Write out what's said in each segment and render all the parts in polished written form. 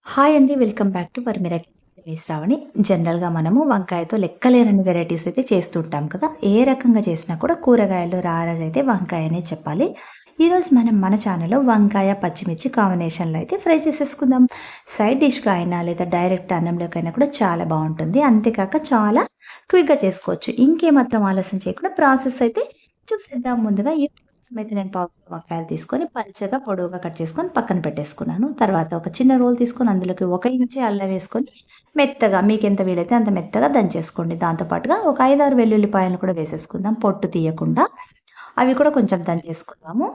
Hi అండి. Welcome back to వర్మిరాకిల్స్ మీ శ్రావణి. జనరల్‌గా మనము వంకాయతో లెక్కలేనన్ని వెరైటీస్ అయితే చేస్తుంటాం కదా! ఏ రకంగా చేసినా కూడా కూరగాయల్లో రారాజైతే వంకాయ అనే చెప్పాలి. ఈరోజు మనం మన ఛానల్‌లో వంకాయ, పచ్చిమిర్చి కాంబినేషన్‌లో అయితే ఫ్రై చేసేసుకుందాం. సైడ్ డిష్‌గా అయినా లేదా డైరెక్ట్ అన్నంలోకైనా కూడా చాలా బావుంటుంది. అంతేకాక చాలా క్విక్‌గా చేసుకోవచ్చు. ఇంకేమాత్రం ఆలస్యం చేయకుండా ప్రాసెస్ అయితే చూసేద్దాం. ముందుగా ఈ కోసం అయితే నేను పావు కిలో వంకాయలు తీసుకొని పల్చగా, పొడవుగా కట్ చేసుకొని పక్కన పెట్టేసుకున్నాను. తర్వాత ఒక చిన్న రోల్ తీసుకొని అందులోకి 1 ఇంచు అల్లం వేసుకొని మెత్తగా మీకెంత వీలైతే అంత మెత్తగా దంచేసుకోండి. దాంతో పాటుగా ఒక 5, 6 వెల్లుల్లిపాయలను కూడా వేసేసుకుందాం పొట్టు తీయకుండా. అవి కూడా కొంచెం దంచేసుకుందాము.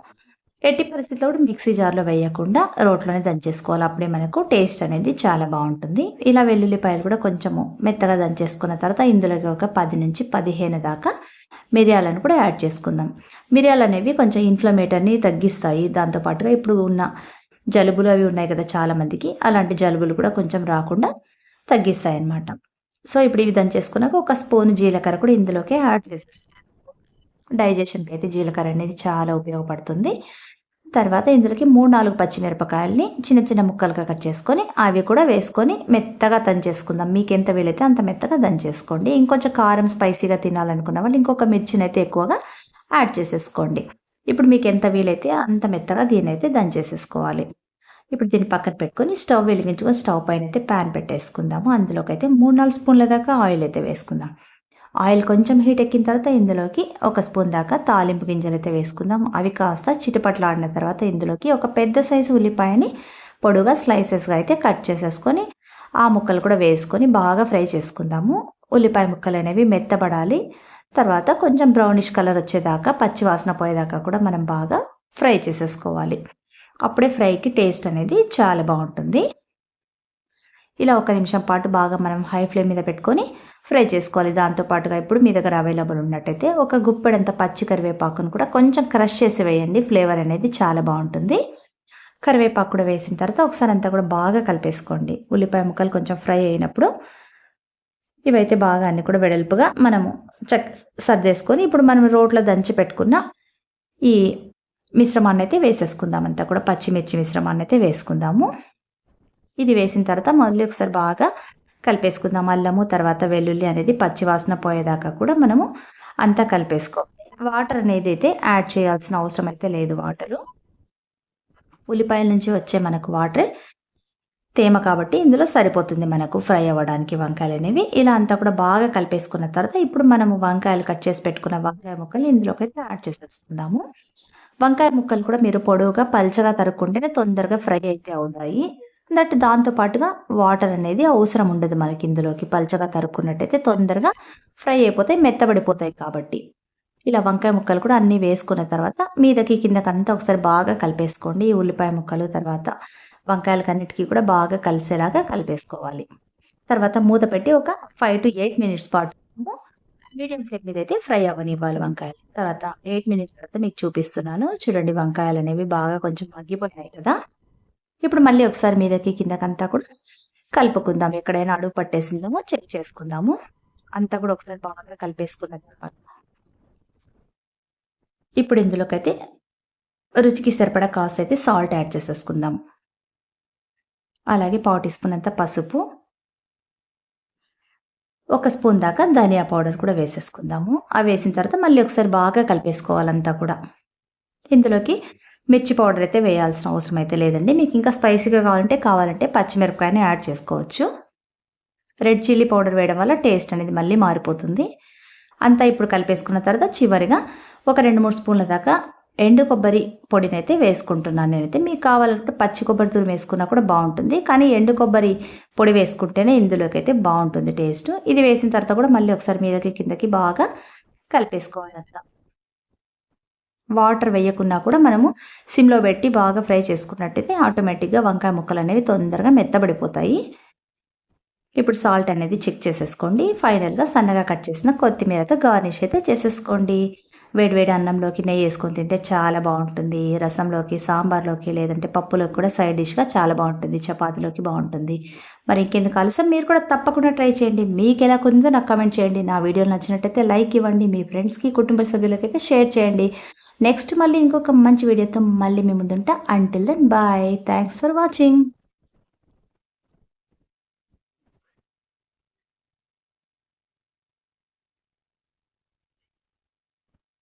ఎట్టి పరిస్థితిలో కూడా మిక్సీ జార్‌లో వేయకుండా రోట్లోనే దంచేసుకోవాలి. అప్పుడే మనకు టేస్ట్ అనేది చాలా బావుంటుంది. ఇలా వెల్లుల్లిపాయలు కూడా కొంచెము మెత్తగా దంచేసుకున్న తర్వాత ఇందులోకి ఒక 10-15 దాకా మిరియాలను కూడా యాడ్ చేసుకుందాం. మిరియాలనేవి కొంచెం ఇన్‌ఫ్లమేటర్‌ని తగ్గిస్తాయి. దాంతో పాటుగా ఇప్పుడు ఉన్న జలుబులు అవి ఉన్నాయి కదా చాలామందికి. అలాంటి జలుబులు కూడా కొంచెం రాకుండా తగ్గిస్తాయన్నమాట. సో, ఇప్పుడు ఇవి దంచేసుకున్నాక ఒక స్పూన్ జీలకర్ర కూడా ఇందులోకే యాడ్ చేసేస్తాను. డైజెషన్‌కైతే జీలకర్ర అనేది చాలా ఉపయోగపడుతుంది. తర్వాత ఇందులోకి 3, 4 పచ్చిమిరపకాయల్ని చిన్న చిన్న ముక్కలుగా కట్ చేసుకొని, అవి కూడా వేసుకొని మెత్తగా దంచేసుకుందాం. మీకెంత వీలైతే అంత మెత్తగా దంచేసుకోండి. ఇంకొంచెం కారం స్పైసీగా తినాలనుకున్న వాళ్ళు ఇంకొక మిర్చినైతే ఎక్కువగా యాడ్ చేసేసుకోండి. ఇప్పుడు మీకెంత వీలైతే అంత మెత్తగా దీన్నైతే దంచేసేసుకోవాలి. ఇప్పుడు దీన్ని పక్కన పెట్టుకొని స్టవ్ వెలిగించుకొని స్టవ్ పైనైతే పాన్ పెట్టేసుకుందాము. అందులోకైతే 3, 4 స్పూన్ల దాకా ఆయిల్ అయితే వేసుకుందాం. ఆయిల్ కొంచెం హీట్ ఎక్కిన తర్వాత ఇందులోకి ఒక స్పూన్ దాకా తాలింపు గింజలైతే వేసుకుందాం. అవి కాస్త చిటపటలాడిన తర్వాత ఇందులోకి ఒక పెద్ద సైజు ఉల్లిపాయని పొడుగా స్లైసెస్‌గా అయితే కట్ చేసేసుకొని, ఆ ముక్కలు కూడా వేసుకొని బాగా ఫ్రై చేసుకుందాము. ఉల్లిపాయ ముక్కలనేవి మెత్తబడాలి. తర్వాత కొంచెం బ్రౌనిష్ కలర్ వచ్చేదాకా, పచ్చి వాసన పోయేదాకా కూడా మనం బాగా ఫ్రై చేసేసుకోవాలి. అప్పుడే ఫ్రైకి టేస్ట్ అనేది చాలా బావుంటుంది. ఇలా ఒక నిమిషం పాటు బాగా మనం హై ఫ్లేమ్ మీద పెట్టుకొని ఫ్రై చేసుకోవాలి. దాంతో పాటుగా ఇప్పుడు మీ దగ్గర అవైలబుల్ ఉన్నట్టయితే ఒక గుప్పెడంత పచ్చి కరివేపాకును కూడా కొంచెం క్రష్ చేసి వేయండి. ఫ్లేవర్ అనేది చాలా బావుంటుంది. కరివేపాకు కూడా వేసిన తర్వాత ఒకసారి అంతా కూడా బాగా కలిపేసుకోండి. ఉల్లిపాయ ముక్కలు కొంచెం ఫ్రై అయినప్పుడు ఇవైతే బాగా అన్నీ కూడా వెడల్పుగా మనము సర్దేసుకొని ఇప్పుడు మనం రోట్లో దంచి పెట్టుకున్న ఈ మిశ్రమాన్నయితే వేసేసుకుందాం. అంతా కూడా పచ్చిమిర్చి మిశ్రమాన్నయితే వేసుకుందాము. ఇది వేసిన తర్వాత మళ్ళీ ఒకసారి బాగా కలిపేసుకుందాం. అల్లము తర్వాత వెల్లుల్లి అనేది పచ్చి వాసన పోయేదాకా కూడా మనము అంతా కలిపేసుకోవాలి. వాటర్ అనేది అయితే యాడ్ చేయాల్సిన అవసరం అయితే లేదు. ఉల్లిపాయల నుంచి వచ్చే మనకు వాటరే తేమ కాబట్టి ఇందులో సరిపోతుంది మనకు ఫ్రై అవ్వడానికి వంకాయలనేవి. ఇలా అంతా కూడా బాగా కలిపేసుకున్న తర్వాత ఇప్పుడు మనము వంకాయలు కట్ చేసి పెట్టుకున్న వంకాయ ముక్కల్ని ఇందులోకైతే యాడ్ చేసేసుకుందాము. వంకాయ ముక్కలు కూడా మీరు పొడవుగా పల్చగా తరుక్కుంటేనే తొందరగా ఫ్రై అయితే అవుతాయి. దాంతో పాటుగా వాటర్ అనేది అవసరం ఉండదు మనకి ఇందులోకి. పల్చగా తరుక్కున్నట్టయితే తొందరగా ఫ్రై అయిపోతాయి, మెత్తబడిపోతాయి కాబట్టి. ఇలా వంకాయ ముక్కలు కూడా అన్నీ వేసుకున్న తర్వాత మీదకి కిందకంతా ఒకసారి బాగా కలిపేసుకోండి. ఈ ఉల్లిపాయ ముక్కలు తర్వాత వంకాయలకన్నిటికి కూడా బాగా కలిసేలాగా కలిపేసుకోవాలి. తర్వాత మూత పెట్టి ఒక 5-8 మినిట్స్ పాటు మీడియం ఫ్లేమ్ మీద అయితే ఫ్రై అవ్వనివ్వాలి వంకాయలు. తర్వాత 8 మినిట్స్ తర్వాత మీకు చూపిస్తున్నాను. చూడండి వంకాయలనేవి బాగా కొంచెం మగ్గిపోయాయి కదా! ఇప్పుడు మళ్ళీ ఒకసారి మీదకి కిందకంతా కూడా కలుపుకుందాం. ఎక్కడైనా అడుగు పట్టేసిందేమో చెక్ చేసుకుందాము. అంతా కూడా ఒకసారి బాగా కలిపేసుకున్న తర్వాత ఇప్పుడు ఇందులోకైతే రుచికి సరిపడా కాస్తయితే సాల్ట్ యాడ్ చేసేసుకుందాం. అలాగే పావు టీ స్పూన్ అంత పసుపు, ఒక స్పూన్ దాకా ధనియా పౌడర్ కూడా వేసేసుకుందాము. అవి వేసిన తర్వాత మళ్ళీ ఒకసారి బాగా కలిపేసుకోవాలంతా కూడా. ఇందులోకి మిర్చి పౌడర్ అయితే వేయాల్సిన అవసరం అయితే లేదండి. మీకు ఇంకా స్పైసీగా కావాలంటే పచ్చిమిరపకాయని యాడ్ చేసుకోవచ్చు. రెడ్ చిల్లీ పౌడర్ వేయడం వల్ల టేస్ట్ అనేది మళ్ళీ మారిపోతుంది. అంతా ఇప్పుడు కలిపేసుకున్న తర్వాత చివరిగా ఒక 2, 3 స్పూన్ల దాకా ఎండు కొబ్బరి పొడినైతే వేసుకుంటున్నాను నేనైతే. మీకు కావాలంటే పచ్చి కొబ్బరి తురుము వేసుకున్నా కూడా బావుంటుంది. కానీ ఎండు కొబ్బరి పొడి వేసుకుంటేనే ఇందులోకైతే బావుంటుంది టేస్ట్. ఇది వేసిన తర్వాత కూడా మళ్ళీ ఒకసారి మీదకి కిందకి బాగా కలిపేసుకోవాలంతా. వాటర్ వేయకున్నా కూడా మనము సిమ్‌లో పెట్టి బాగా ఫ్రై చేసుకున్నట్టయితే ఆటోమేటిక్‌గా వంకాయ ముక్కలనేవి తొందరగా మెత్తబడిపోతాయి. ఇప్పుడు సాల్ట్ అనేది చెక్ చేసేసుకోండి. ఫైనల్‌గా సన్నగా కట్ చేసిన కొత్తిమీరతో గార్నిష్ అయితే చేసేసుకోండి. వేడి వేడి అన్నంలోకి నెయ్యేసుకొని తింటే చాలా బావుంటుంది. రసంలోకి, సాంబార్‌లోకి లేదంటే పప్పులోకి కూడా సైడ్ డిష్‌గా చాలా బావుంటుంది. చపాతీలోకి బావుంటుంది. మరి ఇంకెందుకు ఆలస్యం మీరు కూడా తప్పకుండా ట్రై చేయండి. మీకెలా కుదిరిందో నాకు కామెంట్ చేయండి. నా వీడియోలు నచ్చినట్టయితే లైక్ ఇవ్వండి. మీ ఫ్రెండ్స్‌కి, కుటుంబ సభ్యులకైతే షేర్ చేయండి. నెక్స్ట్ మళ్ళీ ఇంకొక మంచి వీడియోతో మళ్ళీ మీ ముందుంటా. Until then bye. Thanks for watching.